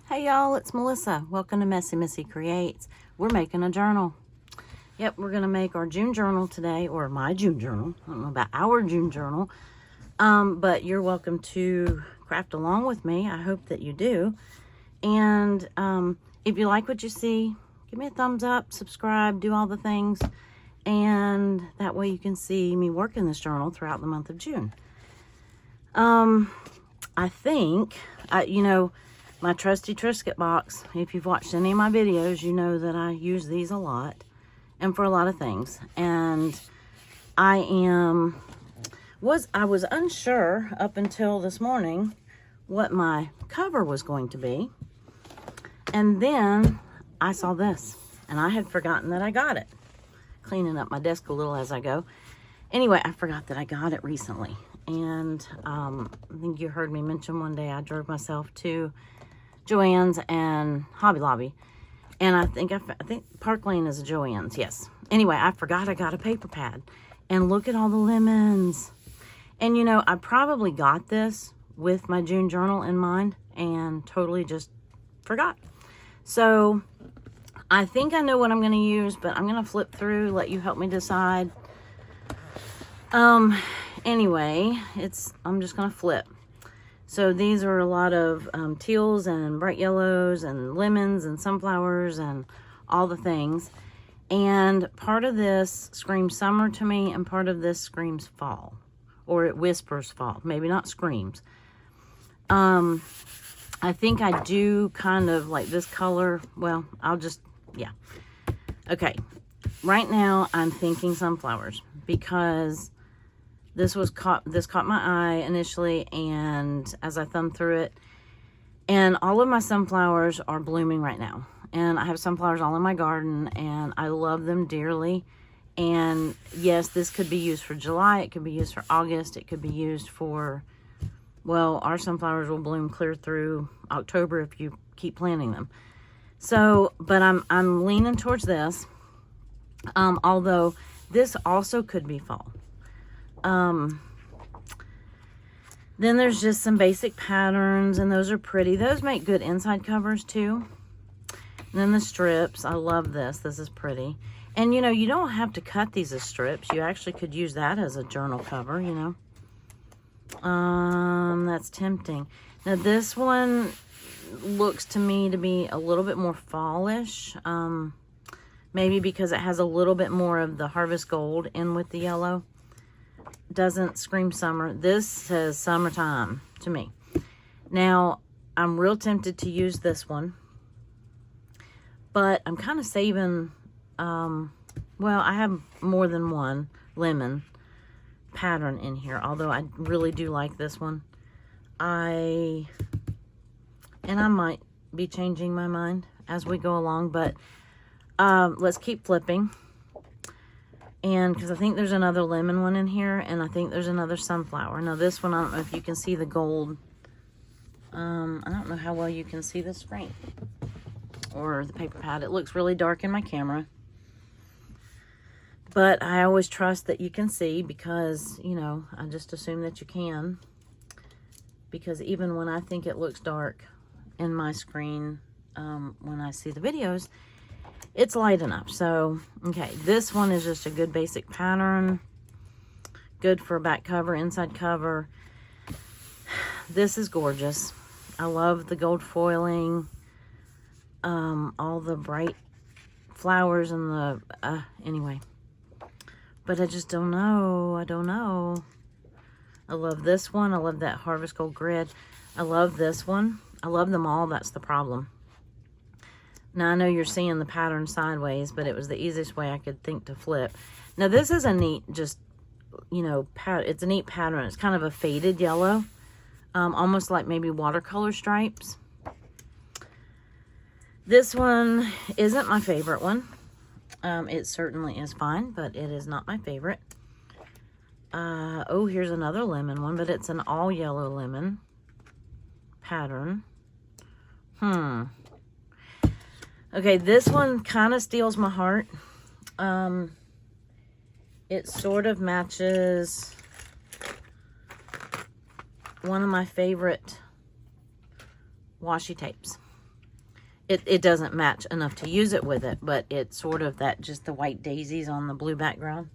Hey y'all, it's Melissa. Welcome to Messy Missy Creates. We're making a journal. Yep, we're going to make our June journal today, or my June journal. I don't know about our June journal. But you're welcome to craft along with me. I hope that you do. And if you like what you see, give me a thumbs up, subscribe, do all the things. And that way you can see me work in this journal throughout the month of June. I think, my trusty Triscuit box, if you've watched any of my videos, you know that I use these a lot and for a lot of things. And I was unsure up until this morning what my cover was going to be. And then I saw this and I had forgotten that I got it. Cleaning up my desk a little as I go. Anyway, I forgot that I got it recently. And I think you heard me mention one day I drove myself to Joanne's and Hobby Lobby, and I think Park Lane is a Joanne's. Yes. Anyway, I forgot I got a paper pad, and look at all the lemons. And I probably got this with my June journal in mind and totally just forgot. So I think I know what I'm going to use, but I'm going to flip through, let you help me decide. Anyway, I'm just going to flip. So these are a lot of teals and bright yellows and lemons and sunflowers and all the things. And part of this screams summer to me and part of this screams fall. Or it whispers fall. Maybe not screams. I think I do kind of like this color. Well, yeah. Okay. Right now I'm thinking sunflowers because this caught my eye initially, and as I thumbed through it, and all of my sunflowers are blooming right now. And I have sunflowers all in my garden, and I love them dearly. And yes, this could be used for July, it could be used for August, it could be used for, well, our sunflowers will bloom clear through October if you keep planting them. So, but I'm leaning towards this, although this also could be fall. Then there's just some basic patterns, and those are pretty. Those make good inside covers too. And then the strips, I love this. This is pretty. And you don't have to cut these as strips. You actually could use that as a journal cover, That's tempting. Now this one looks to me to be a little bit more fallish. Maybe because it has a little bit more of the harvest gold in with the yellow. Doesn't scream summer. This says summertime to me. Now, I'm real tempted to use this one, but I'm kind of saving, well, I have more than one lemon pattern in here, although I really do like this one. And I might be changing my mind as we go along, but let's keep flipping. And because I think there's another lemon one in here, and I think there's another sunflower. Now this one, I don't know if you can see the gold. I don't know how well you can see the screen or the paper pad. It looks really dark in my camera. But I always trust that you can see because, I just assume that you can. Because even when I think it looks dark in my screen, when I see the videos, it's light enough. So, okay, this one is just a good basic pattern. Good for a back cover, inside cover. This is gorgeous. I love the gold foiling. All the bright flowers and the, anyway. But I just don't know. I don't know. I love this one. I love that harvest gold grid. I love this one. I love them all. That's the problem. Now, I know you're seeing the pattern sideways, but it was the easiest way I could think to flip. Now, this is a neat, just, it's a neat pattern. It's kind of a faded yellow, almost like maybe watercolor stripes. This one isn't my favorite one. It certainly is fine, but it is not my favorite. Oh, here's another lemon one, but it's an all yellow lemon pattern. Okay, this one kind of steals my heart. It sort of matches one of my favorite washi tapes. it doesn't match enough to use it with it, but it's sort of that, just the white daisies on the blue background,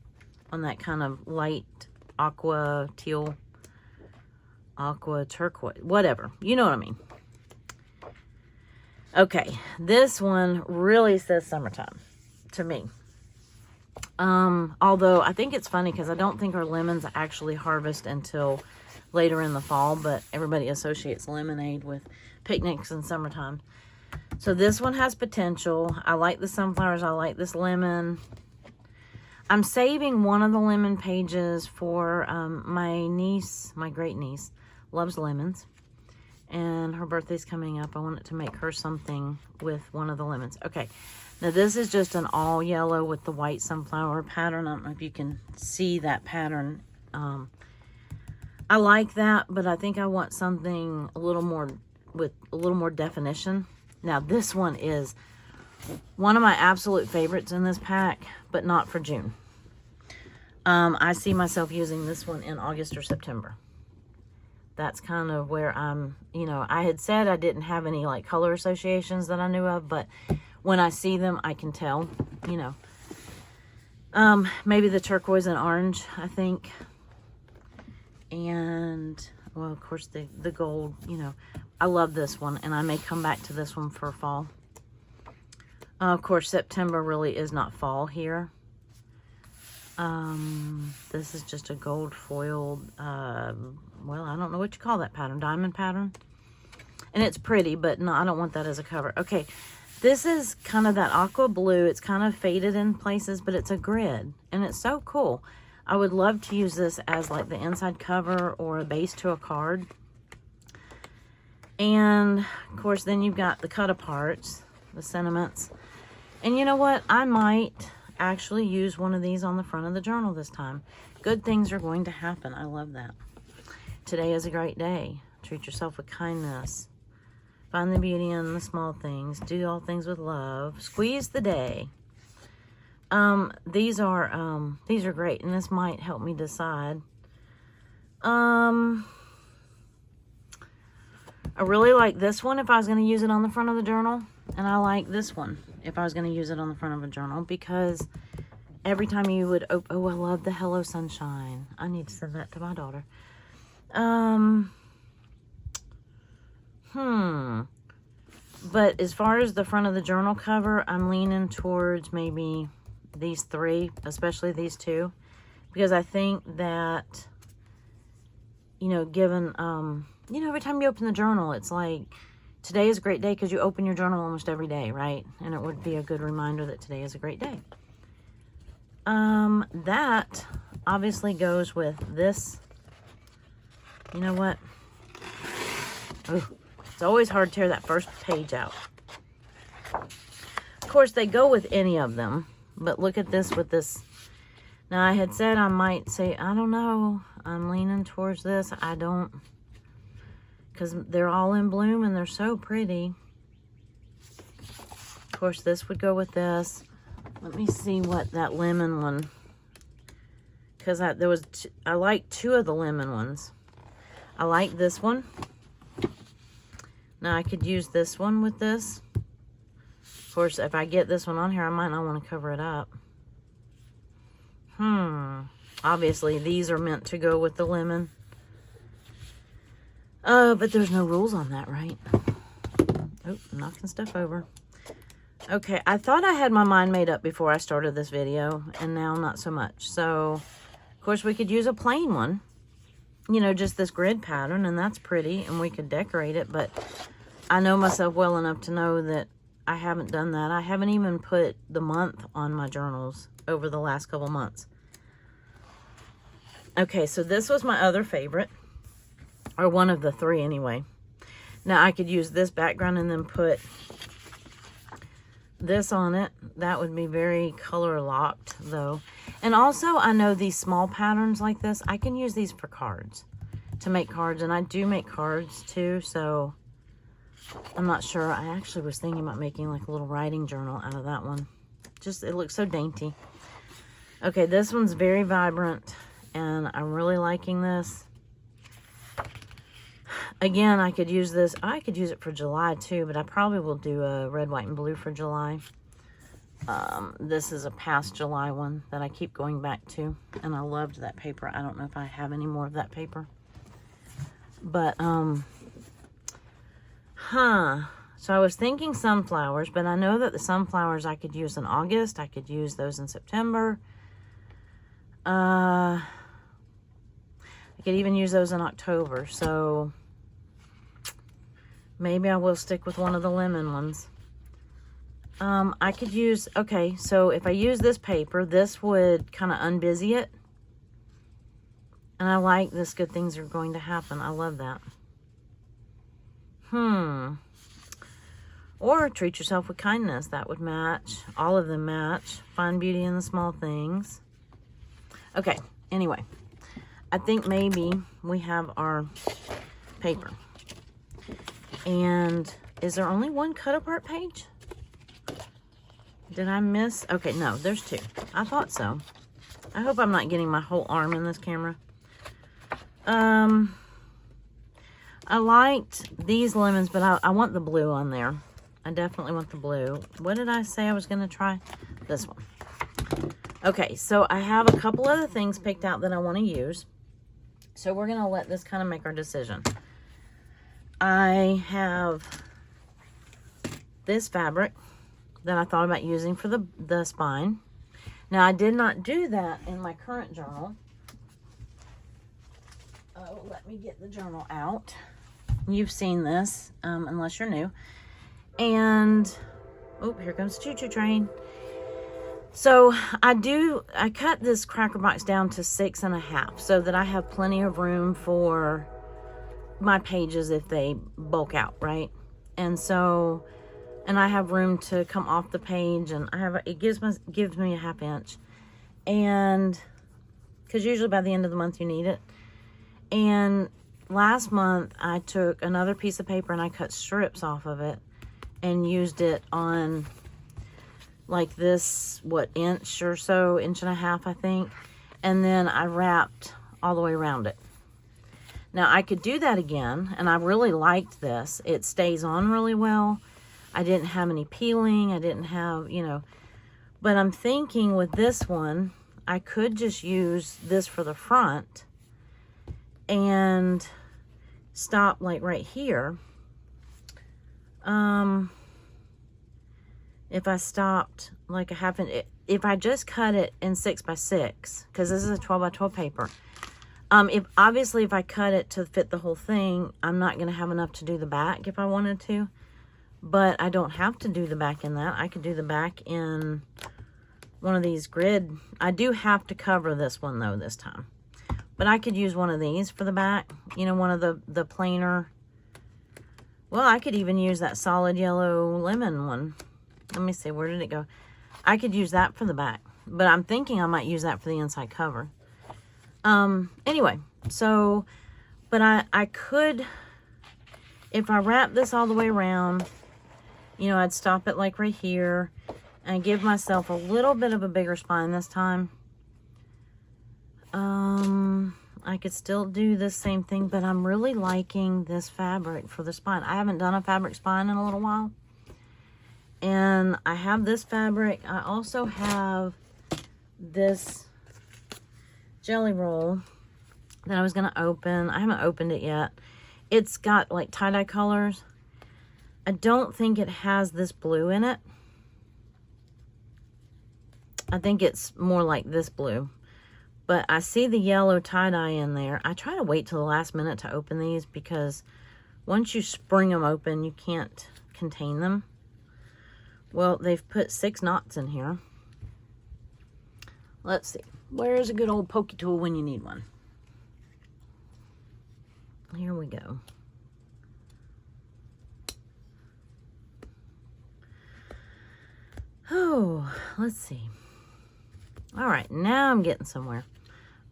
on that kind of light aqua teal, aqua turquoise, whatever. You know what I mean. Okay, this one really says summertime to me. Although I think it's funny because I don't think our lemons actually harvest until later in the fall, but everybody associates lemonade with picnics in summertime. So this one has potential. I like the sunflowers. I like this lemon. I'm saving one of the lemon pages for my niece, my great niece, loves lemons. And her birthday's coming up. I wanted to make her something with one of the lemons. Okay, now this is just an all yellow with the white sunflower pattern. I don't know if you can see that pattern. I like that, but I think I want something a little more, with a little more definition. Now this one is one of my absolute favorites in this pack, but not for June. I see myself using this one in August or September. That's kind of where I'm, you know, I had said I didn't have any like color associations that I knew of, but when I see them, I can tell, you know. Maybe the turquoise and orange, I think. And, well, of course, the gold, you know. I love this one, and I may come back to this one for fall. Of course, September really is not fall here. This is just a gold foiled, well, I don't know what you call that pattern, diamond pattern. And it's pretty, but no, I don't want that as a cover. Okay, this is kind of that aqua blue. It's kind of faded in places, but it's a grid, and it's so cool. I would love to use this as like the inside cover or a base to a card. And, of course, then you've got the cut-aparts, the sentiments. And you know what? I might actually use one of these on the front of the journal this time. Good things are going to happen. I love that. Today is a great day. Treat yourself with kindness. Find the beauty in the small things. Do all things with love. Squeeze the day. These are great, and this might help me decide. I really like this one if I was going to use it on the front of the journal, and I like this one if I was going to use it on the front of a journal, because every time you would oh, I love the Hello Sunshine. I need to send that to my daughter. But as far as the front of the journal cover, I'm leaning towards maybe these three, especially these two, because I think that, you know, given, you know, every time you open the journal, it's like, today is a great day because you open your journal almost every day, right? And it would be a good reminder that today is a great day. That obviously goes with this. You know what? Ooh, it's always hard to tear that first page out. Of course, they go with any of them, but look at this with this. Now, I had said I might say, I don't know. I'm leaning towards this. I don't, because they're all in bloom and they're so pretty. Of course, this would go with this. Let me see what that lemon one, because I like two of the lemon ones. I like this one. Now I could use this one with this. Of course, if I get this one on here, I might not want to cover it up. Obviously, these are meant to go with the lemon. But there's no rules on that, right? Oh, I'm knocking stuff over. Okay, I thought I had my mind made up before I started this video, and now not so much. So, of course, we could use a plain one. You know, just this grid pattern, and that's pretty, and we could decorate it, but I know myself well enough to know that I haven't done that. I haven't even put the month on my journals over the last couple months. Okay, so this was my other favorite, or one of the three anyway. Now, I could use this background and then put this on it. That would be very color locked, though. And also, I know these small patterns like this, I can use these for cards, to make cards, and I do make cards too, so I'm not sure. I actually was thinking about making like a little writing journal out of that one. Just, it looks so dainty. Okay, this one's very vibrant, and I'm really liking this. again, I could use this. I could use it for July too, but I probably will do a red, white, and blue for July. This is a past July one that I keep going back to, and I loved that paper. I don't know if I have any more of that paper, but so I was thinking sunflowers, but I know that the sunflowers I could use in August. I could use those in September. I could even use those in October, so maybe I will stick with one of the lemon ones. I could use, okay, so if I use this paper, this would kind of unbusy it. And I like this, good things are going to happen. I love that. Or treat yourself with kindness. That would match. All of them match. Find beauty in the small things. Okay, anyway. I think maybe we have our paper. And is there only one cut apart page? Did I miss? Okay, no, there's two. I thought so. I hope I'm not getting my whole arm in this camera. I liked these lemons, but I want the blue on there. I definitely want the blue. What did I say I was going to try? This one. Okay, so I have a couple other things picked out that I want to use. So we're going to let this kind of make our decision. I have this fabric that I thought about using for the spine. Now, I did not do that in my current journal. Oh, let me get the journal out. You've seen this, unless you're new. And, oh, here comes the choo-choo train. So, I cut this cracker box down to 6.5 so that I have plenty of room for my pages if they bulk out, right? And so, and I have room to come off the page, and it gives me a 1/2 inch. And, because usually by the end of the month you need it. And last month I took another piece of paper and I cut strips off of it and used it on like this, inch or so, 1.5 I think. And then I wrapped all the way around it. Now I could do that again, and I really liked this. It stays on really well. I didn't have any peeling. I didn't have, but I'm thinking with this one, I could just use this for the front and stop like right here. If I stopped like a 1/2 inch, if I just cut it in 6x6, because this is a 12x12 paper. Obviously if I cut it to fit the whole thing, I'm not going to have enough to do the back if I wanted to. But I don't have to do the back in that. I could do the back in one of these grid. I do have to cover this one though this time. But I could use one of these for the back. One of the plainer. Well, I could even use that solid yellow lemon one. Let me see, where did it go? I could use that for the back. But I'm thinking I might use that for the inside cover. Anyway, so, but I could, if I wrap this all the way around, I'd stop it like right here and give myself a little bit of a bigger spine this time. I could still do the same thing, but I'm really liking this fabric for the spine. I haven't done a fabric spine in a little while. And I have this fabric. I also have this jelly roll that I was going to open. I haven't opened it yet. It's got like tie-dye colors. I don't think it has this blue in it. I think it's more like this blue. But I see the yellow tie-dye in there. I try to wait till the last minute to open these because once you spring them open, you can't contain them. Well, they've put 6 knots in here. Let's see. Where's a good old pokey tool when you need one? Here we go. Oh, let's see. All right, now I'm getting somewhere.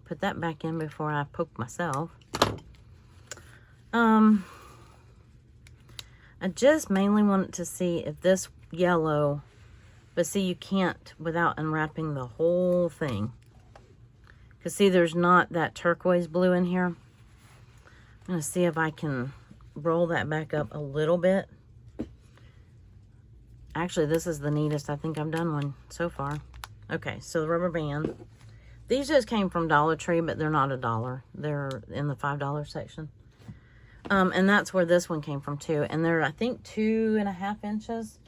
Put that back in before I poke myself. I just mainly wanted to see if this yellow, but see, you can't without unwrapping the whole thing. Because see, there's not that turquoise blue in here. I'm going to see if I can roll that back up a little bit. Actually, this is the neatest I think I've done one so far. Okay, so the rubber band. These just came from Dollar Tree, but they're not $1. They're in the $5 section. And that's where this one came from too. And they're, I think, 2.5 inches.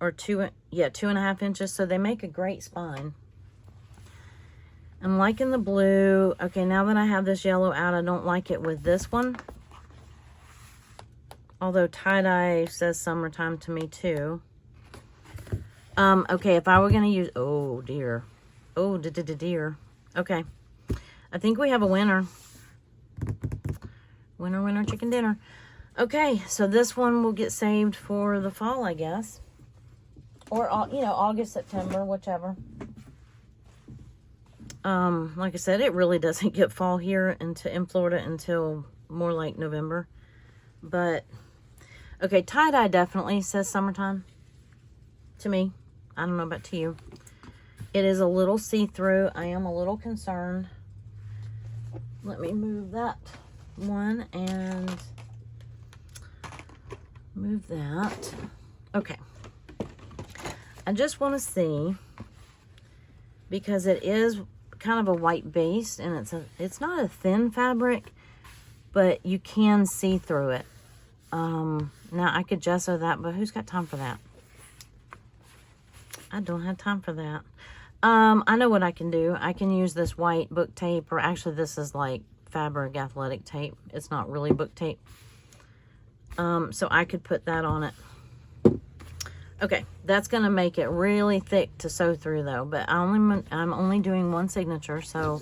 Or 2.5 inches. So they make a great spine. I'm liking the blue. Okay, now that I have this yellow out, I don't like it with this one. Although tie-dye says summertime to me too. Okay, if I were going to use... Oh, dear. Oh, dear. Okay. I think we have a winner. Winner, winner, chicken dinner. Okay, so this one will get saved for the fall, I guess. Or, you know, August, September, whichever. Like I said, it really doesn't get fall here in Florida until more like November. But, okay, tie-dye definitely says summertime to me. I don't know about to you. It is a little see-through. I am a little concerned. Let me move that one and move that. Okay. I just want to see, because it is kind of a white base, and it's not a thin fabric, but you can see through it. Now I could gesso that, but who's got time for that? I don't have time for that. I know what I can do. I can use this white book tape, or actually this is like fabric athletic tape. It's not really book tape. So I could put that on it. Okay, that's going to make it really thick to sew through though, but I'm only doing one signature, so.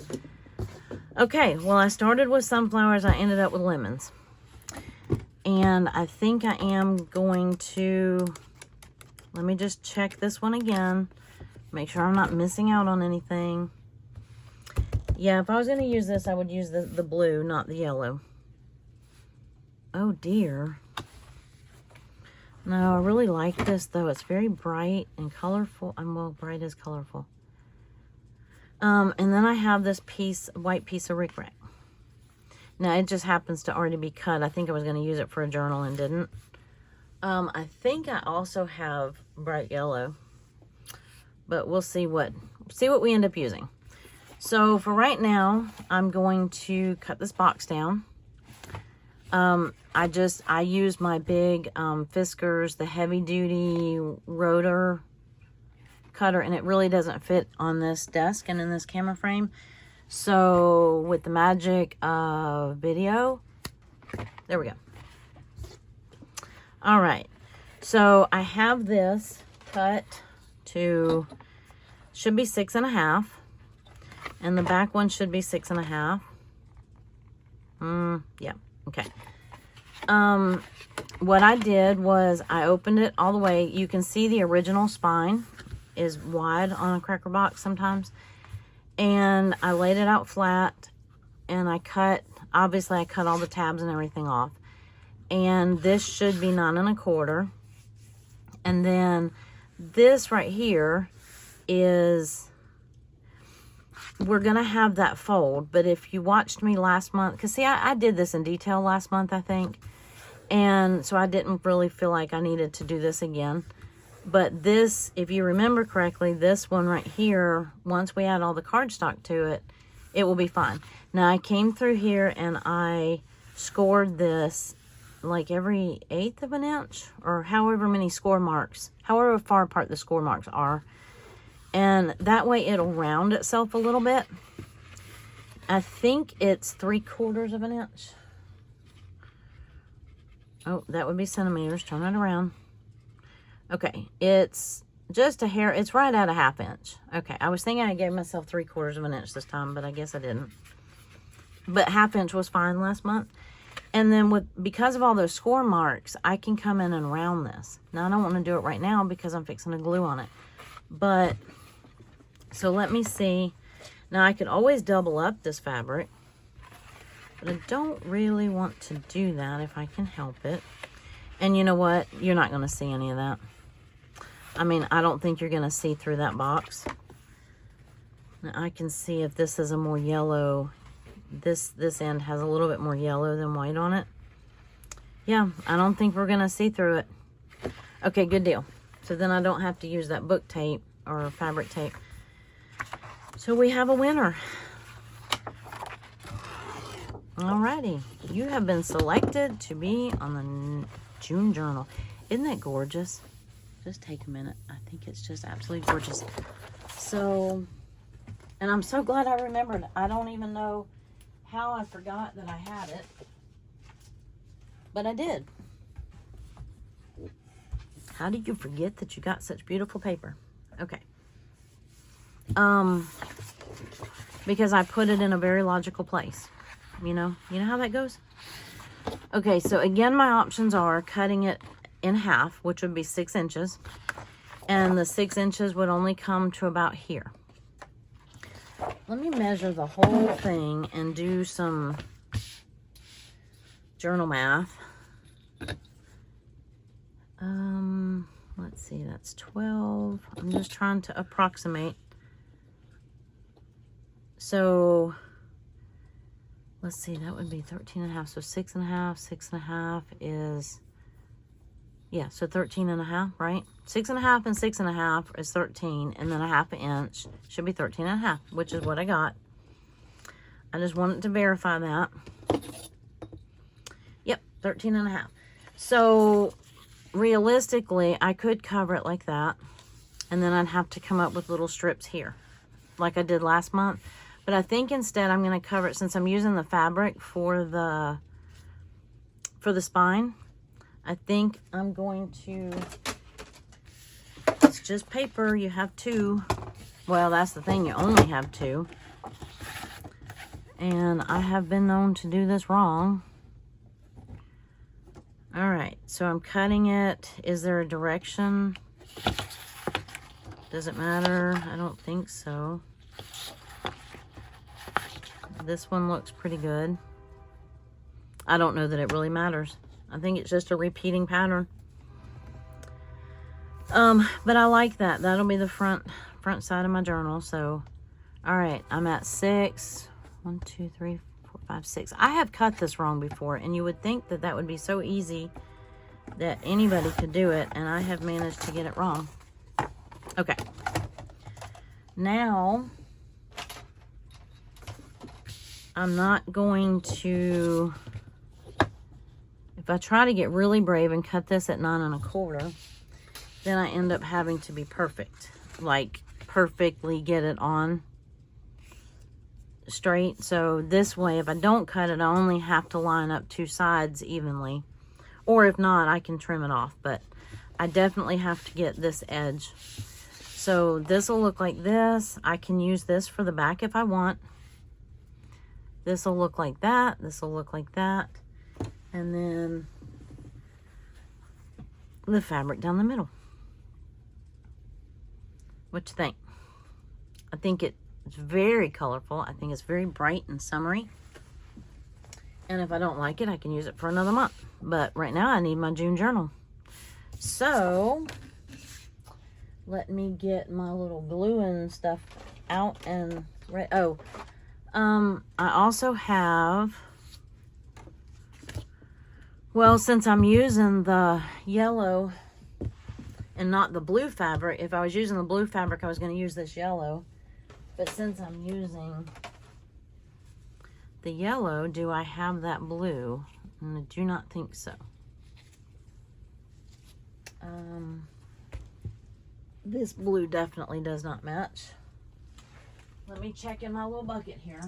Okay, well I started with sunflowers, I ended up with lemons. And I think I am going to, let me just check this one again. Make sure I'm not missing out on anything. Yeah, if I was going to use this, I would use the blue, not the yellow. Oh dear. No, I really like this though. It's very bright and colorful. Well, bright is colorful. And then I have this white piece of rickrack. Now it just happens to already be cut. I think I was going to use it for a journal and didn't. I think I also have bright yellow, but we'll see what we end up using. So for right now, I'm going to cut this box down. I use my big Fiskars, the heavy duty rotor cutter, and it really doesn't fit on this desk and in this camera frame. So with the magic of video, there we go. All right, so I have this cut to, should be 6.5, and the back one should be 6.5. Yeah, okay. What I did was I opened it all the way. You can see the original spine is wide on a cracker box sometimes. And I laid it out flat, and obviously I cut all the tabs and everything off. And this should be 9 1/4. And then this right here is, we're going to have that fold. But if you watched me last month, because see, I did this in detail last month, I think. And so I didn't really feel like I needed to do this again. But this, if you remember correctly, this one right here, once we add all the cardstock to it, it will be fine. Now I came through here and I scored this like every 1/8 of an inch, or however many score marks, however far apart the score marks are. And that way it'll round itself a little bit. I think it's 3/4 of an inch. Oh, that would be centimeters. Turn it around. Okay, it's just a hair. It's right at a 1/2 inch. Okay, I was thinking I gave myself 3/4 of an inch this time, but I guess I didn't. But 1/2 inch was fine last month. And then because of all those score marks, I can come in and round this. Now, I don't want to do it right now because I'm fixing to glue on it. But, so let me see. Now, I could always double up this fabric. But I don't really want to do that if I can help it. And you know what? You're not going to see any of that. I mean, I don't think you're going to see through that box. Now, I can see if this is a more yellow. This end has a little bit more yellow than white on it. Yeah, I don't think we're gonna see through it. Okay, good deal. So then I don't have to use that book tape or fabric tape. So we have a winner. Alrighty, you have been selected to be on the June journal. Isn't that gorgeous? Just take a minute. I think it's just absolutely gorgeous. So, and I'm so glad I remembered. I don't even know how I forgot that I had it, but I did. How did you forget that you got such beautiful paper? Okay. Because I put it in a very logical place. You know how that goes? Okay, so again, my options are cutting it in half, which would be 6 inches. And the 6 inches would only come to about here. Let me measure the whole thing and do some journal math. Let's see, that's 12. I'm just trying to approximate. So, let's see, that would be 13 and a half. So 6 and a half, 6 and a half is, yeah, so 13 and a half, right? 6 and a half and 6 and a half is 13, and then a half an inch should be 13 and a half, which is what I got. I just wanted to verify that. Yep, 13 and a half. So realistically, I could cover it like that, and then I'd have to come up with little strips here, like I did last month. But I think instead I'm going to cover it, since I'm using the fabric for the spine. I think I'm going to, it's just paper, you have 2. Well, that's the thing, you only have 2. And I have been known to do this wrong. All right, so I'm cutting it. Is there a direction? Does it matter? I don't think so. This one looks pretty good. I don't know that it really matters. I think it's just a repeating pattern. But I like that. That'll be the front side of my journal. So, all right, I'm at 6. 1, 2, 3, 4, 5, 6. I have cut this wrong before, and you would think that that would be so easy that anybody could do it, and I have managed to get it wrong. Okay. Now, I'm not going to, if I try to get really brave and cut this at 9 1/4, then I end up having to be perfect. Like, perfectly get it on straight. So this way, if I don't cut it, I only have to line up 2 sides evenly. Or if not, I can trim it off. But I definitely have to get this edge. So this will look like this. I can use this for the back if I want. This will look like that. This will look like that. And then the fabric down the middle. What you think? I think it's very colorful. I think it's very bright and summery. And if I don't like it, I can use it for another month. But right now I need my June journal. So let me get my little glue and stuff out and I also have, well, since I'm using the yellow and not the blue fabric, if I was using the blue fabric, I was going to use this yellow. But since I'm using the yellow, do I have that blue? And I do not think so. This blue definitely does not match. Let me check in my little bucket here.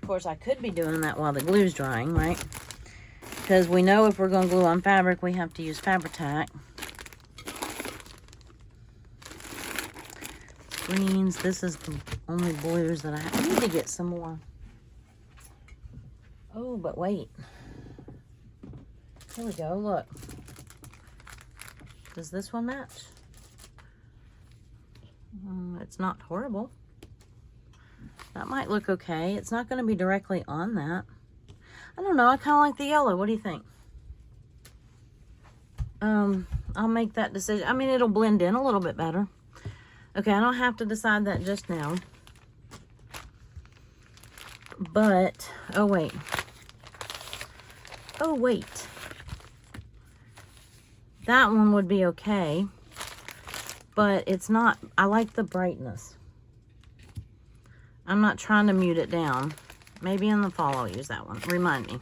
Of course, I could be doing that while the glue's drying, right? Because we know if we're going to glue on fabric, we have to use Fabri-Tac. Greens, this is the only blues that I have. I need to get some more. Oh, but wait. Here we go, look. Does this one match? It's not horrible. That might look okay. It's not going to be directly on that. I don't know. I kind of like the yellow. What do you think? I'll make that decision. I mean, it'll blend in a little bit better. Okay, I don't have to decide that just now. But, oh wait. Oh, wait. That one would be okay, but it's not. I like the brightness. I'm not trying to mute it down. Maybe in the fall I'll use that one. Remind me.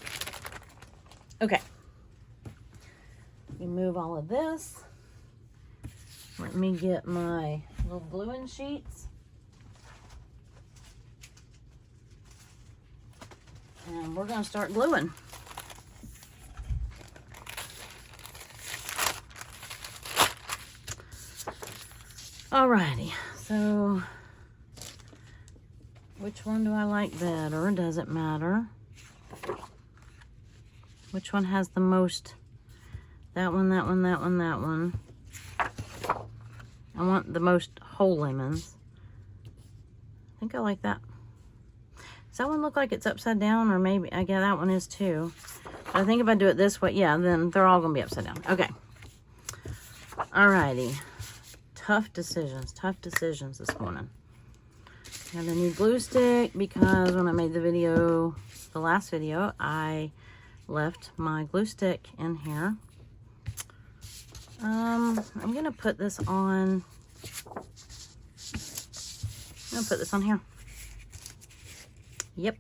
Okay. Remove all of this. Let me get my little gluing sheets. And we're going to start gluing. Alrighty, so which one do I like better? Does it matter? Which one has the most? That one, that one, that one, that one. I want the most whole lemons. I think I like that. Does that one look like it's upside down? Or maybe, I guess that one is too. But I think if I do it this way, yeah, then they're all going to be upside down. Okay. Alrighty. Tough decisions this morning. Got a new glue stick because when I made the video, the last video, I left my glue stick in here. I'm gonna put this on. I'm gonna put this on here. Yep,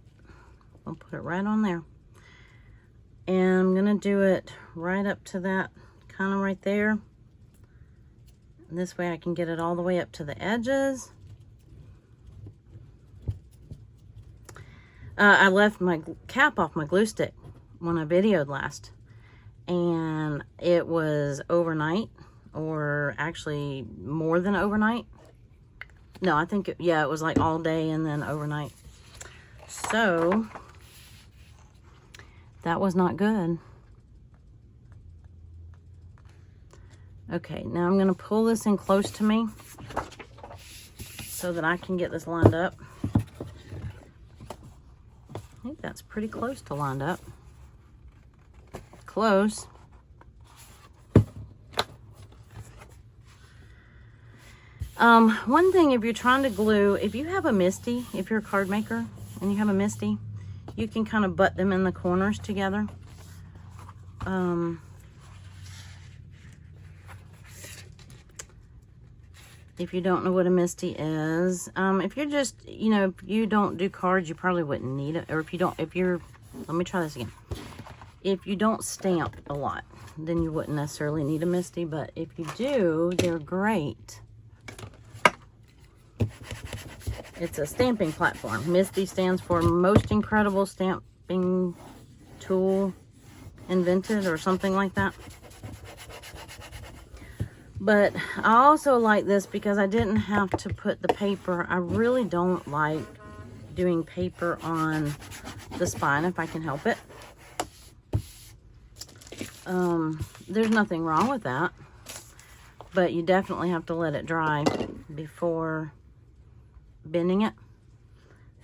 I'll put it right on there, and I'm gonna do it right up to that, kind of right there. This way I can get it all the way up to the edges. I left my cap off my glue stick when I videoed last. And it was overnight, or actually more than overnight. No, I think, yeah, it was like all day and then overnight. So, that was not good. Okay, now I'm going to pull this in close to me so that I can get this lined up. I think that's pretty close to lined up. Close. One thing, if you're trying to glue, if you have a MISTI, if you're a card maker and you have a MISTI, you can kind of butt them in the corners together. If you don't know what a MISTI is, if you're just, you know, if you don't do cards, you probably wouldn't need it. Or if you don't, let me try this again. If you don't stamp a lot, then you wouldn't necessarily need a MISTI. But if you do, they're great. It's a stamping platform. MISTI stands for Most Incredible Stamping Tool Invented, or something like that. But I also like this because I didn't have to put the paper. I really don't like doing paper on the spine if I can help it. There's nothing wrong with that, but you definitely have to let it dry before bending it.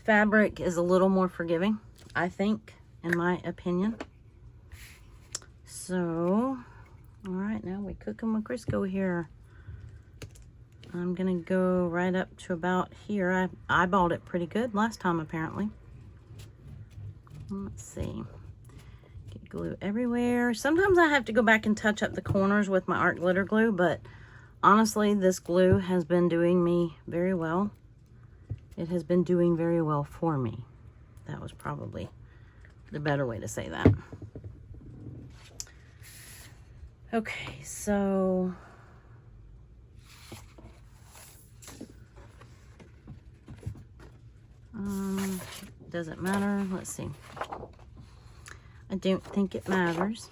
Fabric is a little more forgiving, I think, in my opinion. So, all right, now we're cooking with Crisco here. I'm gonna go right up to about here. I eyeballed it pretty good last time, apparently. Let's see. Get glue everywhere. Sometimes I have to go back and touch up the corners with my art glitter glue, but honestly, this glue has been doing me very well. It has been doing very well for me. That was probably the better way to say that. Okay, so does it matter? Let's see. I don't think it matters.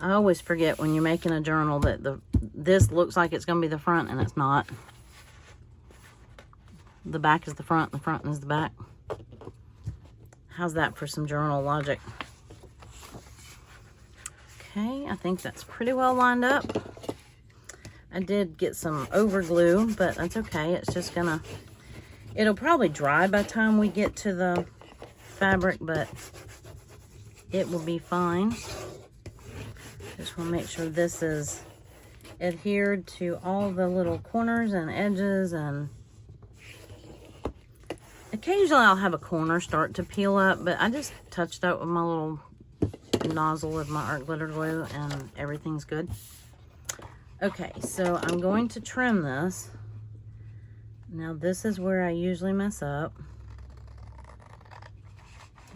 I always forget when you're making a journal that this looks like it's going to be the front, and it's not. The back is the front is the back. How's that for some journal logic? Okay, I think that's pretty well lined up. I did get some over glue, but that's okay. It's just gonna, it'll probably dry by the time we get to the fabric, but it will be fine. Just want to make sure this is adhered to all the little corners and edges, and occasionally I'll have a corner start to peel up, but I just touched up with my little nozzle of my art glitter glue and everything's good. Okay, so I'm going to trim this. Now this is where I usually mess up.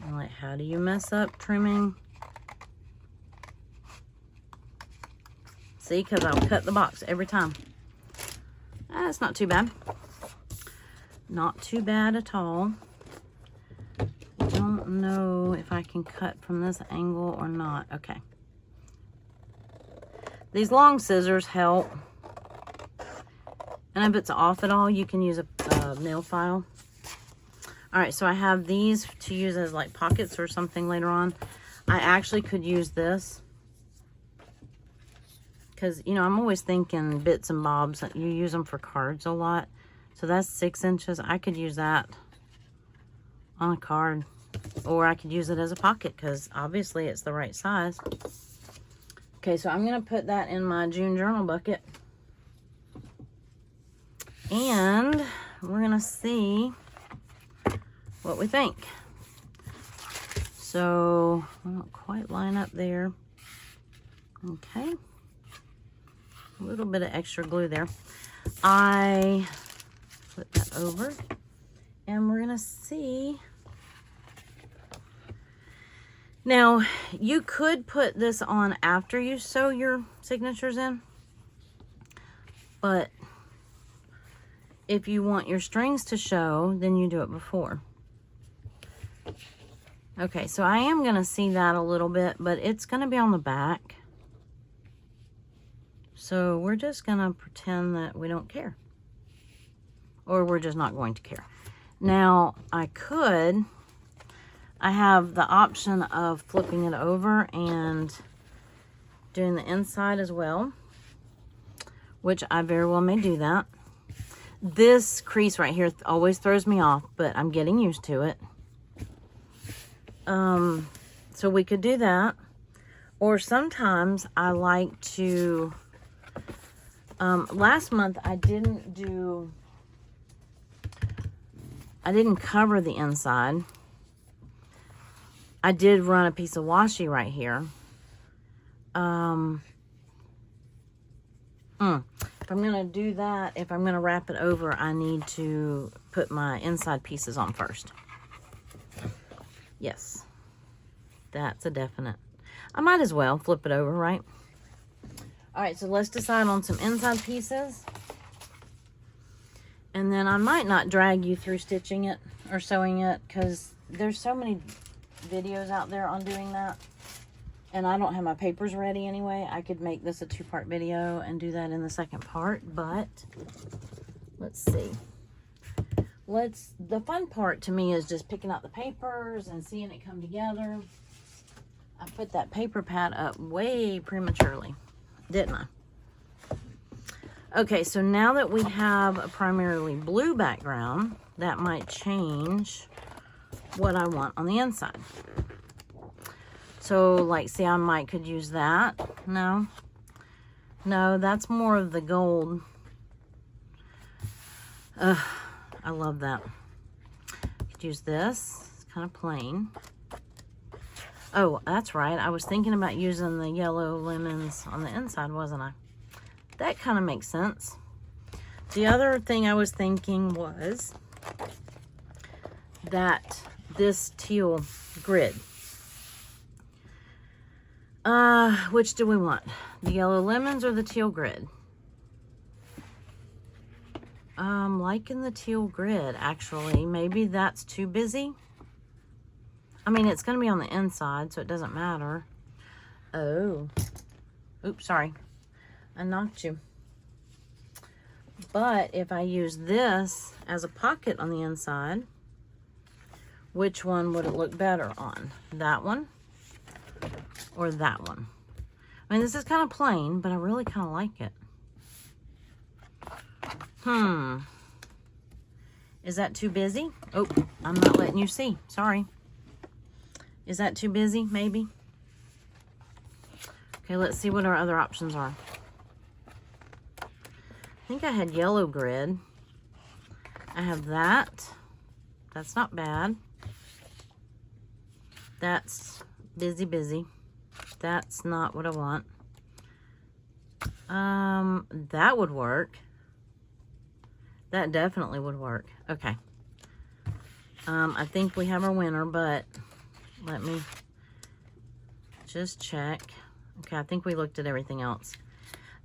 I'm like, how do you mess up trimming? See, because I'll cut the box every time. That's not too bad. Not too bad at all. I don't know if I can cut from this angle or not. Okay. These long scissors help. And if it's off at all, you can use a nail file. All right, so I have these to use as like pockets or something later on. I actually could use this. Because, you know, I'm always thinking bits and bobs. You use them for cards a lot. So that's 6 inches. I could use that on a card. Or I could use it as a pocket because obviously it's the right size. Okay, so I'm going to put that in my June journal bucket. And we're going to see what we think. So, I don't quite line up there. Okay. A little bit of extra glue there. I flip that over and we're gonna see. Now you could put this on after you sew your signatures in, but if you want your strings to show, then you do it before. Okay, so I am gonna see that a little bit, but it's gonna be on the back. So we're just gonna pretend that we don't care. Or we're just not going to care. Now, I have the option of flipping it over and doing the inside as well, which I very well may do that. This crease right here always throws me off, but I'm getting used to it. So we could do that. Or sometimes I like to, last month I didn't cover the inside. I did run a piece of washi right here. If I'm gonna do that, if I'm gonna wrap it over, I need to put my inside pieces on first. Yes, that's a definite. I might as well flip it over, right? All right, so let's decide on some inside pieces. And then I might not drag you through stitching it or sewing it because there's so many videos out there on doing that. And I don't have my papers ready anyway. I could make this a 2-part video and do that in the second part, but let's see. The fun part to me is just picking out the papers and seeing it come together. I put that paper pad up way prematurely, didn't I? Okay, so now that we have a primarily blue background, that might change what I want on the inside. So, like, see, I could use that. No, that's more of the gold. I love that. Could use this. It's kind of plain. Oh, that's right. I was thinking about using the yellow lemons on the inside, wasn't I? That kind of makes sense. The other thing I was thinking was that this teal grid. Which do we want? The yellow lemons or the teal grid? I'm liking the teal grid, actually. Maybe that's too busy. I mean, it's going to be on the inside, so it doesn't matter. Oh. Oops, sorry. I knocked you. But if I use this as a pocket on the inside, which one would it look better on? That one or that one? I mean, this is kind of plain, but I really kind of like it. Is that too busy? Oh, I'm not letting you see. Sorry. Is that too busy? Maybe. Okay, let's see what our other options are. I think I had yellow grid. I have that. That's not bad. That's busy, busy. That's not what I want. That would work. That definitely would work. Okay. I think we have our winner, but let me just check. Okay, I think we looked at everything else.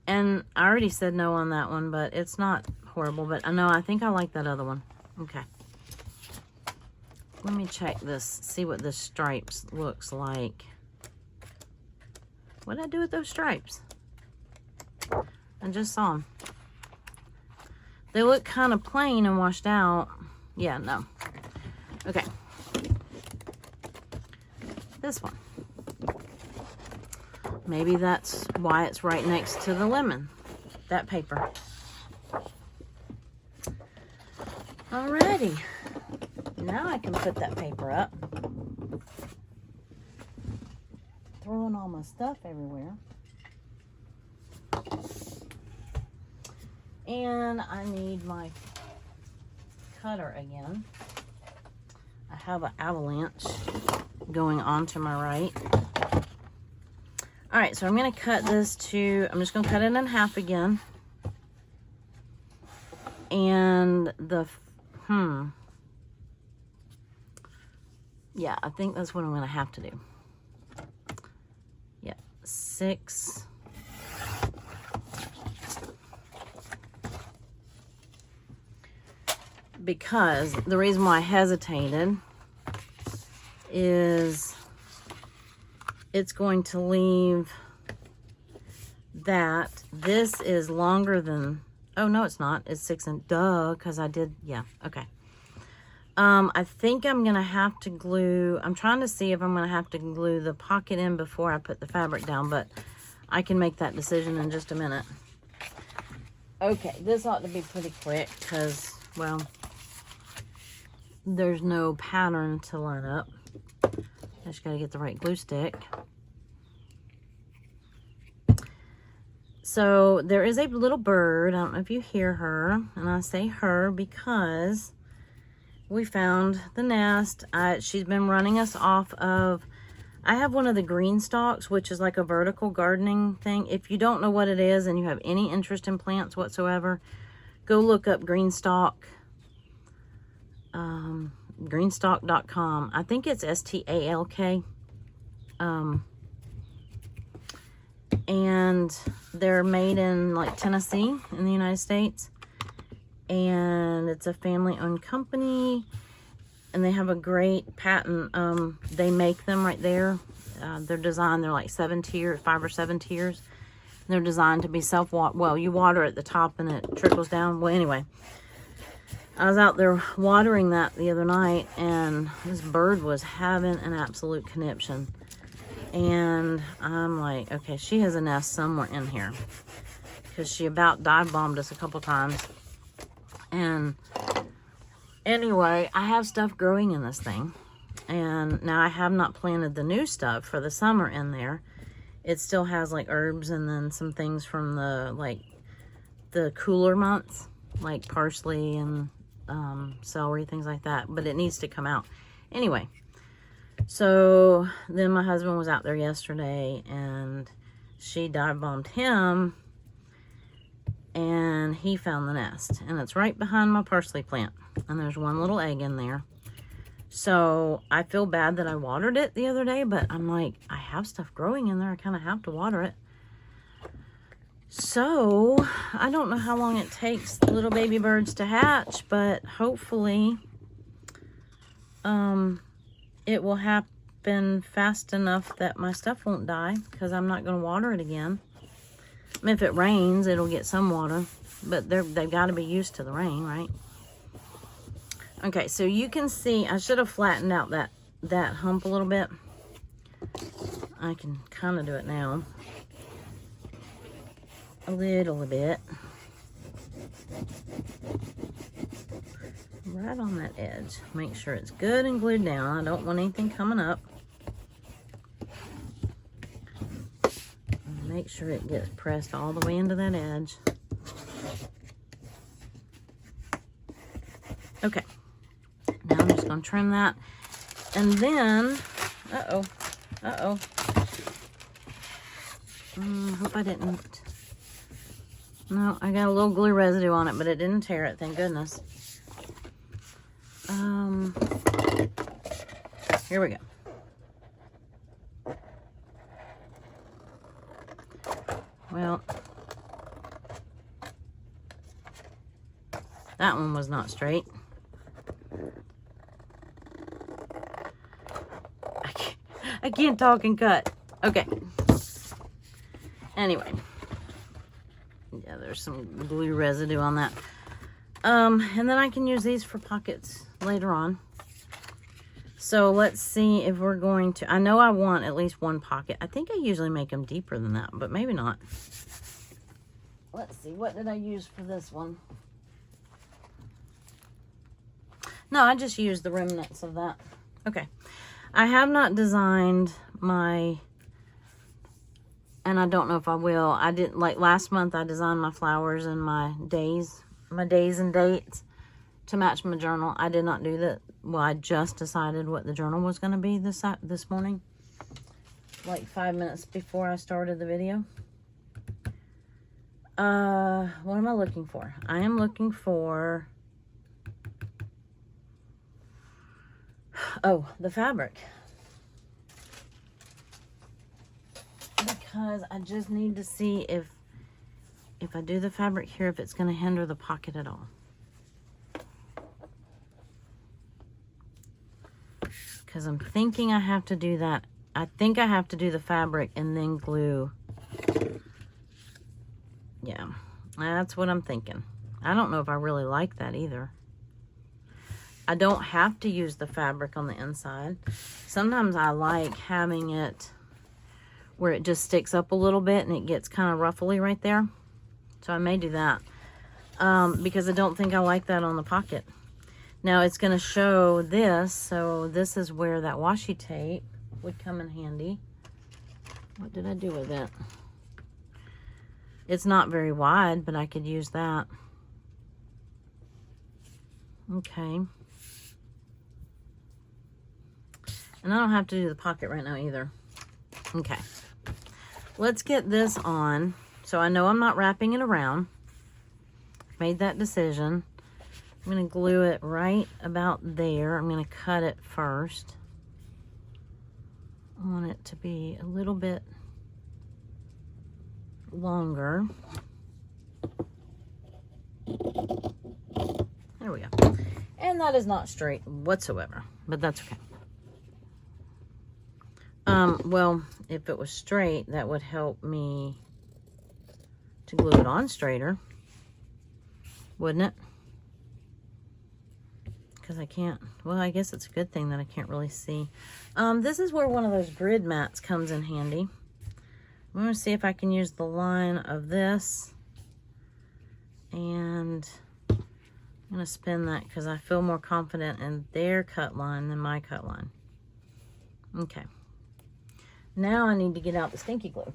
And I already said no on that one, but it's not horrible. But I know, I think I like that other one. Okay. Let me check this, see what the stripes looks like. What did I do with those stripes? I just saw them. They look kind of plain and washed out. Yeah, no. Okay. This one. Maybe that's why it's right next to the lemon. That paper. Alrighty. Now I can put that paper up. Throwing all my stuff everywhere. And I need my cutter again. I have an avalanche going on to my right. All right, so I'm gonna cut this to, I'm just gonna cut it in half again. And the, yeah, I think that's what I'm gonna have to do. Yeah, 6. Because the reason why I hesitated is it's going to leave that. This is longer than, oh no, it's not. It's 6 and duh, because I did, yeah, okay. I think I'm gonna have to glue, I'm trying to see if I'm gonna have to glue the pocket in before I put the fabric down, but I can make that decision in just a minute. Okay, this ought to be pretty quick because, well, there's no pattern to line up. I just gotta get the right glue stick. So there is a little bird. I don't know if you hear her, and I say her because we found the nest. She's been running us off of, I have one of the green stalks, which is like a vertical gardening thing. If you don't know what it is and you have any interest in plants whatsoever, go look up Greenstock. Greenstock.com. I think it's STALK. And they're made in like Tennessee in the United States. And it's a family-owned company. And they have a great patent. They make them right there. They're designed, they're like 7 tiers, 5 or 7 tiers. They're designed to be self-water. Well, you water at the top and it trickles down. Well, anyway. I was out there watering that the other night, and this bird was having an absolute conniption. And I'm like, okay, she has a nest somewhere in here. Because she about dive bombed us a couple times. And anyway, I have stuff growing in this thing. And now I have not planted the new stuff for the summer in there. It still has like herbs and then some things from the, like, the cooler months. Like parsley and celery, things like that, but it needs to come out anyway. So then my husband was out there yesterday and she dive bombed him and he found the nest, and it's right behind my parsley plant, and there's one little egg in there. So I feel bad that I watered it the other day, but I'm like, I have stuff growing in there, I kind of have to water it. So, I don't know how long it takes little baby birds to hatch, but hopefully it will happen fast enough that my stuff won't die, because I'm not going to water it again. I mean, if it rains, it'll get some water, but they've got to be used to the rain, right? Okay, so you can see, I should have flattened out that hump a little bit. I can kind of do it now. A little bit. Right on that edge. Make sure it's good and glued down. I don't want anything coming up. Make sure it gets pressed all the way into that edge. gonna trim that. And then, hope I didn't. No, I got a little glue residue on it, but it didn't tear it, thank goodness. Here we go. Well, that one was not straight. I can't talk and cut. Okay. Anyway. Yeah, there's some glue residue on that. And then I can use these for pockets later on. So let's see if we're going to, I know I want at least one pocket. I think I usually make them deeper than that, but maybe not. Let's see, what did I use for this one? No, I just used the remnants of that. Okay. I have not designed my, and I don't know if I will. I didn't, like last month I designed my flowers and my days and dates to match my journal. I did not do that. Well, I just decided what the journal was going to be this morning. Like 5 minutes before I started the video. What am I looking for? I am looking for, oh, the fabric. Because I just need to see if I do the fabric here, if it's going to hinder the pocket at all. Because I'm thinking I have to do that. I think I have to do the fabric and then glue. Yeah, that's what I'm thinking. I don't know if I really like that either. I don't have to use the fabric on the inside. Sometimes I like having it where it just sticks up a little bit and it gets kind of ruffly right there. So I may do that. Because I don't think I like that on the pocket. Now it's going to show this, so this is where that washi tape would come in handy. What did I do with it? It's not very wide, but I could use that. Okay. And I don't have to do the pocket right now either. Okay. Let's get this on. So I know I'm not wrapping it around. Made that decision. I'm going to glue it right about there. I'm going to cut it first. I want it to be a little bit longer. There we go. And that is not straight whatsoever, but that's okay. Well, if it was straight, that would help me to glue it on straighter, wouldn't it? Because I can't, well, I guess it's a good thing that I can't really see. This is where one of those grid mats comes in handy. I'm going to see if I can use the line of this. And I'm going to spin that because I feel more confident in their cut line than my cut line. Okay. Now I need to get out the stinky glue.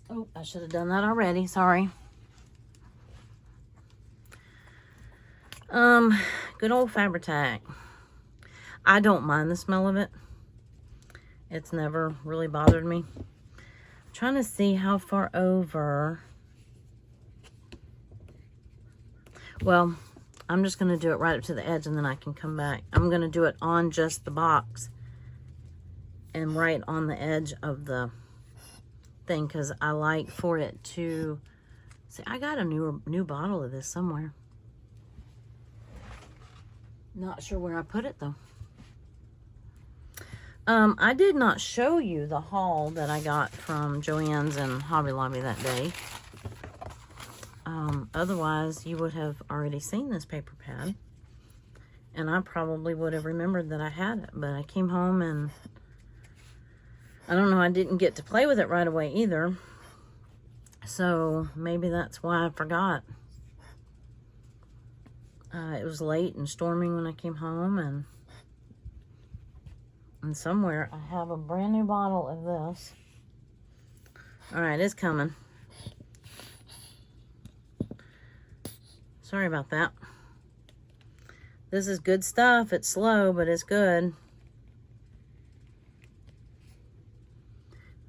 Oh, I should have done that already. Sorry. Good old Fabri-Tac. I don't mind the smell of it. It's never really bothered me. I'm trying to see how far over. Well, I'm just going to do it right up to the edge and then I can come back. I'm going to do it on just the box and right on the edge of the thing because I like for it to, see, I got a new bottle of this somewhere. Not sure where I put it though. I did not show you the haul that I got from Joanne's and Hobby Lobby that day. Otherwise, you would have already seen this paper pad. And I probably would have remembered that I had it. But I came home and I don't know, I didn't get to play with it right away either. So maybe that's why I forgot. It was late and storming when I came home, and somewhere I have a brand new bottle of this. All right, it's coming. Sorry about that. This is good stuff. It's slow, but it's good.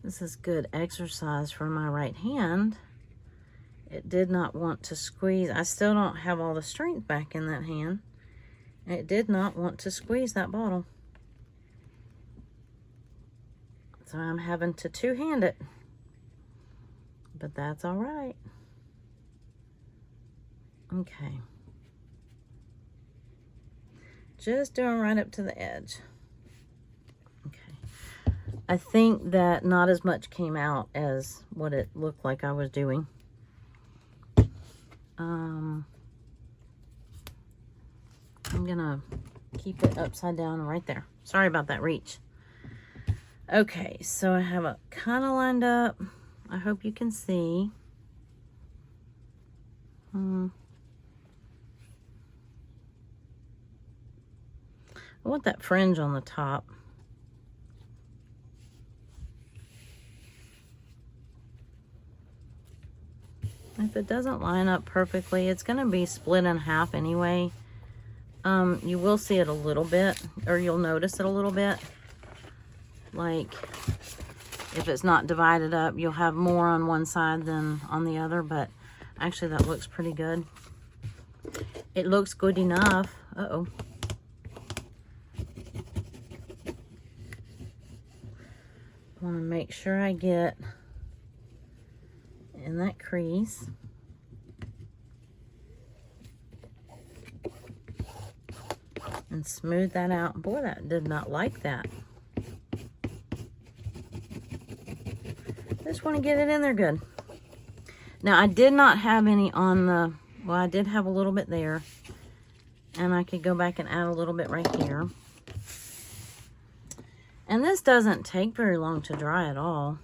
This is good exercise for my right hand. It did not want to squeeze. I still don't have all the strength back in that hand. It did not want to squeeze that bottle. So I'm having to two-hand it. But that's all right. Okay. Just doing right up to the edge. Okay. I think that not as much came out as what it looked like I was doing. I'm gonna keep it upside down right there. Sorry about that reach. Okay, so I have it kind of lined up. I hope you can see. I want that fringe on the top. If it doesn't line up perfectly, it's going to be split in half anyway. You will see it a little bit, or you'll notice it a little bit. Like, if it's not divided up, you'll have more on one side than on the other, but actually that looks pretty good. It looks good enough. Uh-oh. I want to make sure I get in that crease. And smooth that out. Boy, that did not like that. Just want to get it in there good. Now, I did not have any on the, well, I did have a little bit there. And I could go back and add a little bit right here. And this doesn't take very long to dry at all.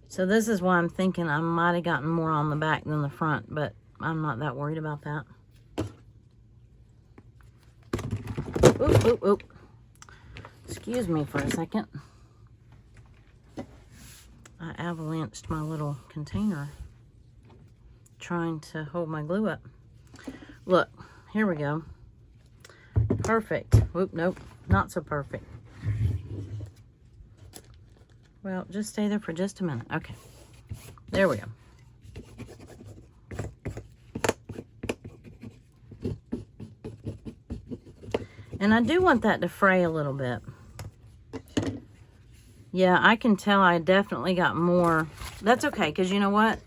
So this is why I'm thinking I might have gotten more on the back than the front, but I'm not that worried about that. Oop, oop, oop. Excuse me for a second. I avalanched my little container trying to hold my glue up. Look, here we go. Perfect. Whoop, nope, not so perfect. Well, just stay there for just a minute. Okay, there we go. And I do want that to fray a little bit. Yeah, I can tell I definitely got more. That's okay, because you know what?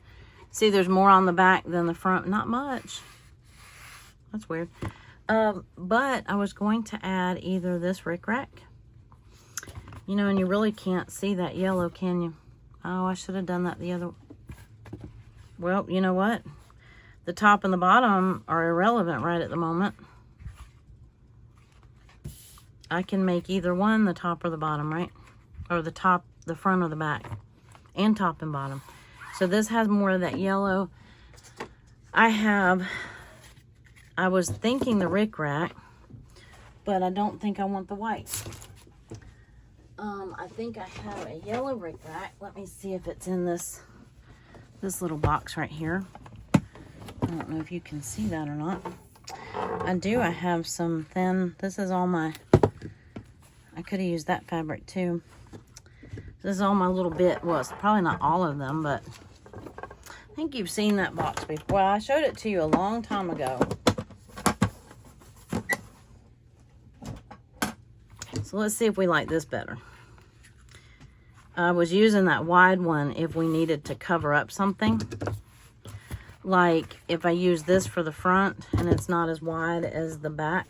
See, there's more on the back than the front. Not much. That's weird. But I was going to add either this rickrack. You know, and you really can't see that yellow, can you? Oh, I should have done that the other. Well, you know what? The top and the bottom are irrelevant right at the moment. I can make either one, the top or the bottom, right? Or the top, the front or the back. And top and bottom. So this has more of that yellow. I was thinking the rickrack, but I don't think I want the white. I think I have a yellow rickrack. Let me see if it's in this little box right here. I don't know if you can see that or not. I do. I have some thin, this is all my, I could have used that fabric too. This is all my little bit, well, it's probably not all of them, but I think you've seen that box before. Well, I showed it to you a long time ago. So let's see if we like this better. I was using that wide one if we needed to cover up something. Like if I use this for the front and it's not as wide as the back.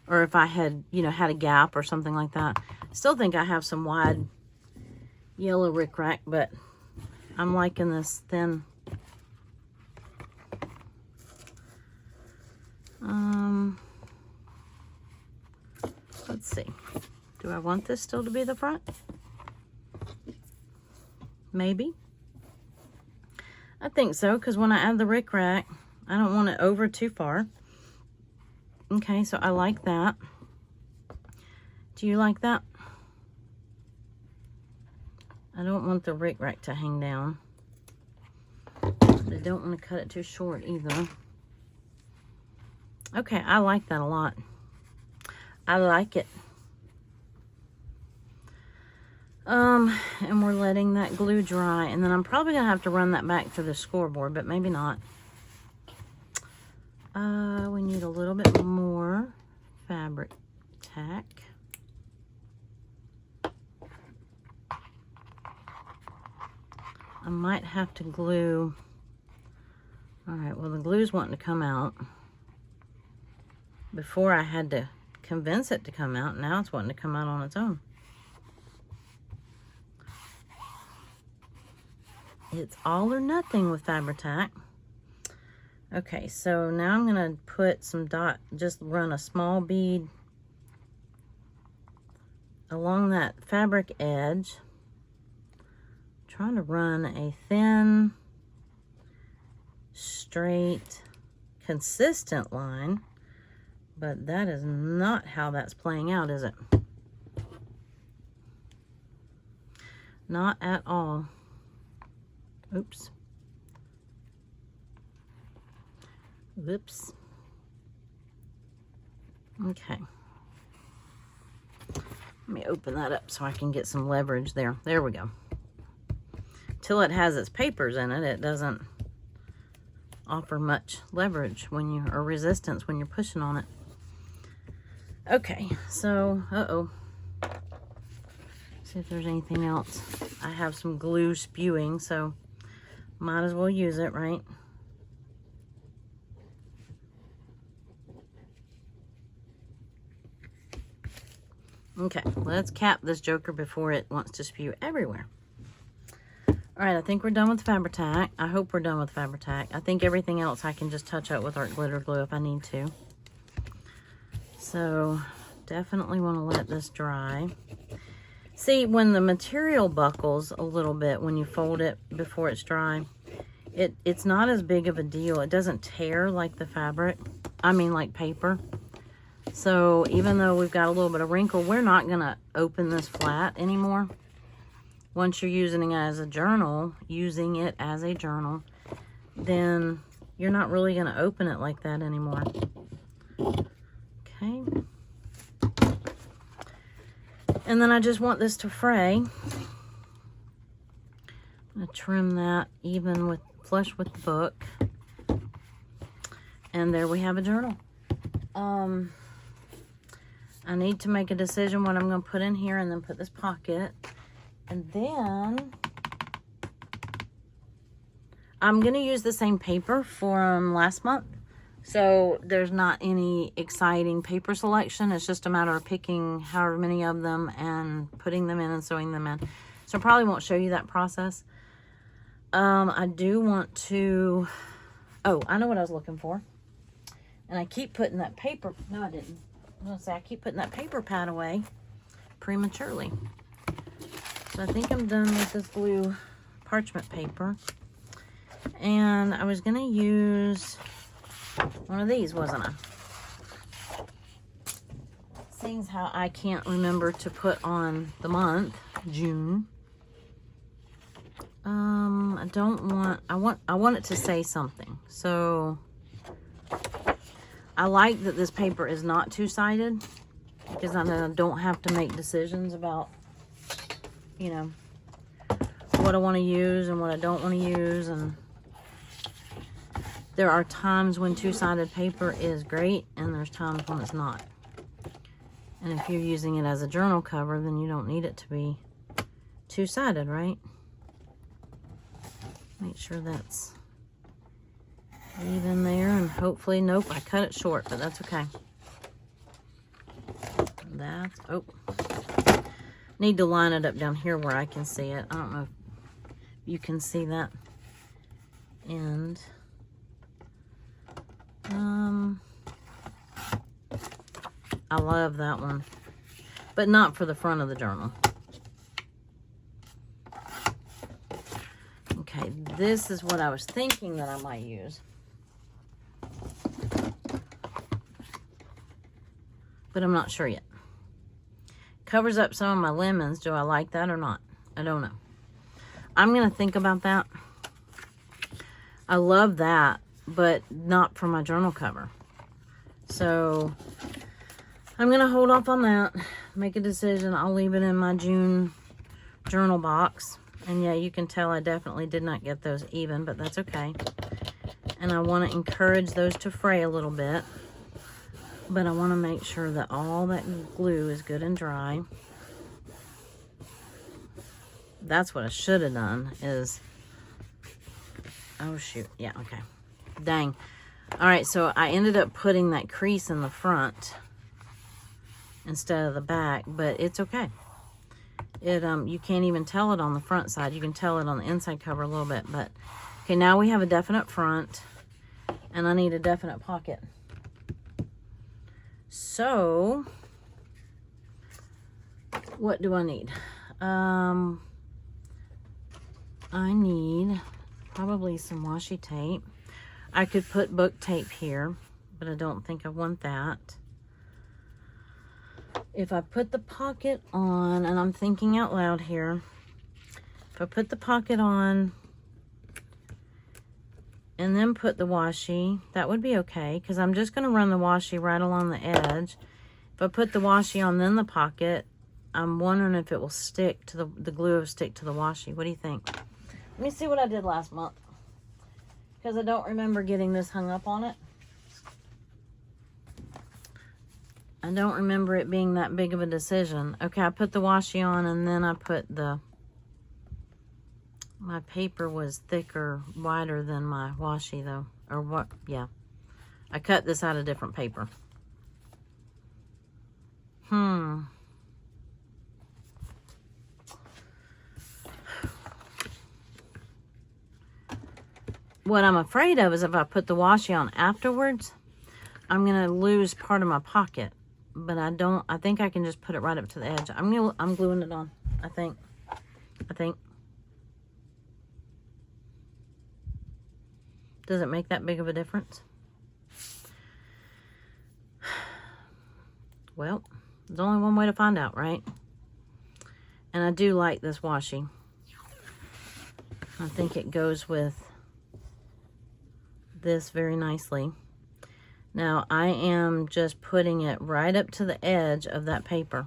Or if I had, you know, had a gap or something like that. Still think I have some wide yellow rickrack, but I'm liking this thin. Let's see. Do I want this still to be the front? Maybe. I think so, because when I add the rickrack, I don't want it over too far. Okay, so I like that. Do you like that? I don't want the rickrack to hang down. I don't want to cut it too short either. Okay, I like that a lot. I like it. And we're letting that glue dry, and then I'm probably gonna have to run that back through the scoreboard, but maybe not. We need a little bit more fabric tack. I might have to glue. All right, well, the glue's wanting to come out. Before I had to convince it to come out, now it's wanting to come out on its own. It's all or nothing with Fabri-Tac. Okay, so now I'm gonna put some just run a small bead along that fabric edge. Trying to run a thin, straight, consistent line, but that is not how that's playing out, is it? Not at all. Oops. Whoops. Okay. Let me open that up so I can get some leverage there. There we go. Till it has its papers in it, it doesn't offer much leverage when you, or resistance when you're pushing on it. Okay, so, see if there's anything else. I have some glue spewing, so might as well use it, right? Okay, let's cap this joker before it wants to spew everywhere. All right, I think we're done with Fabri-Tac. I hope we're done with Fabri-Tac. I think everything else I can just touch up with art glitter glue if I need to. So definitely want to let this dry. See, when the material buckles a little bit when you fold it before it's dry, it's not as big of a deal. It doesn't tear like the fabric. I mean, like paper. So even though we've got a little bit of wrinkle, we're not going to open this flat anymore. Once you're using it as a journal, then you're not really going to open it like that anymore. Okay. And then I just want this to fray. I'm going to trim that even with flush with the book. And there we have a journal. I need to make a decision what I'm going to put in here and then put this pocket. And then I'm going to use the same paper from last month. So there's not any exciting paper selection. It's just a matter of picking however many of them and putting them in and sewing them in. So I probably won't show you that process. I do want to, I know what I was looking for. And I keep putting that paper, no I didn't. I was going to say I keep putting that paper pad away prematurely. So I think I'm done with this blue parchment paper. And I was going to use one of these, wasn't I? Seeing how I can't remember to put on the month, June. I want it to say something. So I like that this paper is not two-sided because I don't have to make decisions about, you know, what I want to use and what I don't want to use. And there are times when two-sided paper is great and there's times when it's not. And if you're using it as a journal cover, then you don't need it to be two-sided, right? Make sure that's even there, and hopefully, nope, I cut it short, but that's okay. That's, need to line it up down here where I can see it. I don't know if you can see that end. I love that one, but not for the front of the journal. Okay, this is what I was thinking that I might use. But I'm not sure yet. Covers up some of my lemons. Do I like that or not? I don't know. I'm going to think about that. I love that, but not for my journal cover. So I'm going to hold off on that, make a decision. I'll leave it in my June journal box. And yeah, you can tell I definitely did not get those even, but that's okay. And I want to encourage those to fray a little bit. But I want to make sure that all that glue is good and dry. That's what I should have done is... Oh, shoot. Yeah, okay. Dang. All right, so I ended up putting that crease in the front instead of the back, but it's okay. You can't even tell it on the front side. You can tell it on the inside cover a little bit, but okay, now we have a definite front and I need a definite pocket. So what do I need? I need probably some washi tape. I could put book tape here, but I don't think I want that. If I put the pocket on, and I'm thinking out loud here, if I put the pocket on and then put the washi, that would be okay, because I'm just going to run the washi right along the edge. If I put the washi on, then the pocket, I'm wondering if it will stick to the glue will stick to the washi. What do you think? Let me see what I did last month, because I don't remember getting this hung up on it. I don't remember it being that big of a decision. Okay, I put the washi on and then I put my paper was thicker, wider than my washi though. Or what, yeah. I cut this out of different paper. What I'm afraid of is if I put the washi on afterwards, I'm gonna lose part of my pocket. But I think I can just put it right up to the edge. I'm gluing it on, I think. Does it make that big of a difference? Well, there's only one way to find out, right? And I do like this washi. I think it goes with this very nicely. Now, I am just putting it right up to the edge of that paper.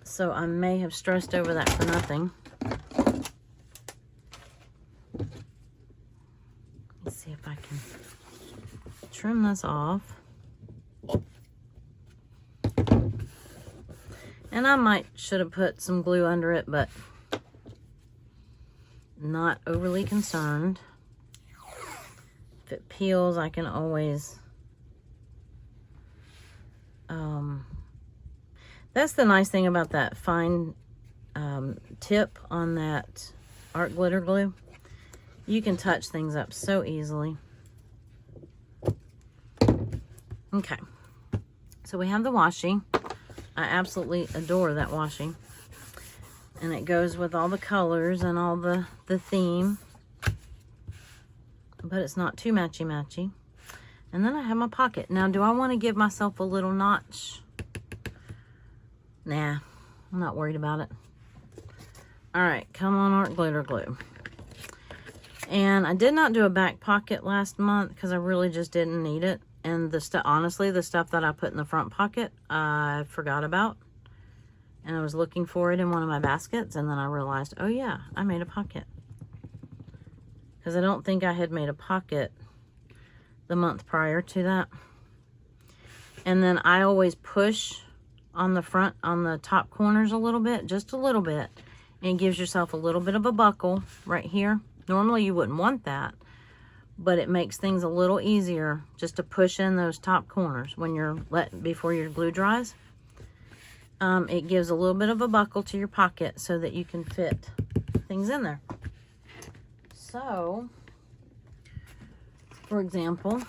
So I may have stressed over that for nothing. Let's see if I can trim this off. And I should have put some glue under it, but not overly concerned. If it peels, I can always, that's the nice thing about that fine tip on that art glitter glue. You can touch things up so easily. Okay, so we have the washi. I absolutely adore that washi. And it goes with all the colors and all the theme. But it's not too matchy-matchy. And then I have my pocket. Now, do I want to give myself a little notch? Nah, I'm not worried about it. All right, come on, art glitter glue. And I did not do a back pocket last month because I really just didn't need it. And honestly, the stuff that I put in the front pocket, I forgot about. And I was looking for it in one of my baskets, and then I realized, oh yeah, I made a pocket. Because I don't think I had made a pocket the month prior to that. And then I always push on the front, on the top corners a little bit, just a little bit. And it gives yourself a little bit of a buckle right here. Normally you wouldn't want that, but it makes things a little easier just to push in those top corners when you're before your glue dries. It gives a little bit of a buckle to your pocket so that you can fit things in there. So, for example,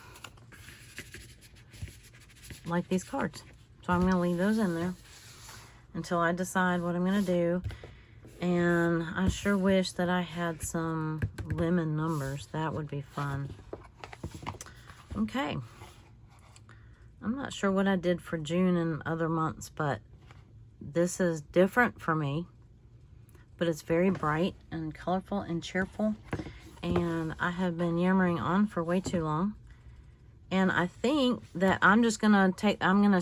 like these cards. So I'm going to leave those in there until I decide what I'm going to do. And I sure wish that I had some lemon numbers. That would be fun. Okay. I'm not sure what I did for June and other months, but this is different for me. But it's very bright and colorful and cheerful. and I have been yammering on for way too long. And I think that I'm just gonna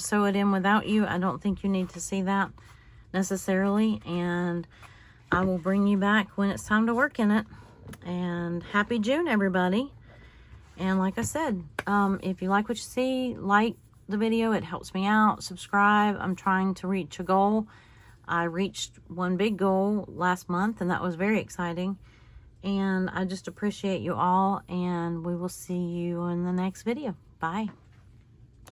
sew it in without you. I don't think you need to see that necessarily, and I will bring you back when it's time to work in it. And happy June, everybody. And like I said, if you like what you see, like the video, it helps me out. Subscribe. I'm trying to reach a goal. I reached one big goal last month, and that was very exciting. And I just appreciate you all, and we will see you in the next video. Bye.